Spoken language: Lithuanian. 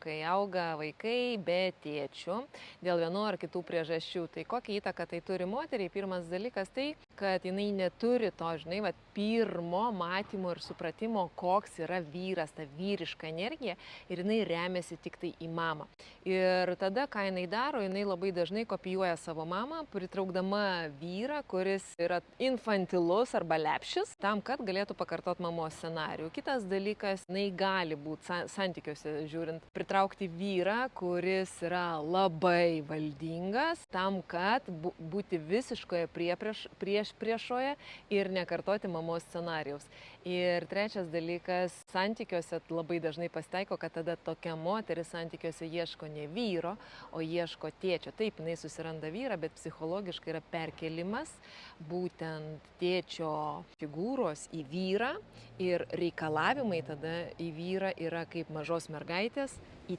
Kai auga vaikai be tėčių, dėl vienų ar kitų priežasčių, tai kokią įtaką tai turi moteriai? Pirmas dalykas tai, kad jinai neturi to, žinai, pirmo matymo ir supratimo, koks yra vyras, ta vyriška energija, ir jinai remiasi tik tai į mamą. Ir tada, ką jinai daro, jinai labai dažnai kopijuoja savo mamą, pritraukdama vyrą, kuris yra infantilus arba lepšis, tam, kad galėtų pakartot mamos scenarijų. Kitas dalykas, jinai gali būti santykiuose žiūrint, pritraukti vyrą, kuris yra labai valdingas, tam, kad būti visiškoje priešoje ir nekartoti mamos scenarijaus. Ir trečias dalykas, santykiuose labai dažnai pasitaiko, kad tada tokia moteris santykiuose ieško ne vyro, o ieško tėčio. Taip, jinai susiranda vyrą, bet psichologiškai yra perkelimas būtent tėčio figūros į vyrą ir reikalavimai tada į vyrą yra kaip mažos mergaitės į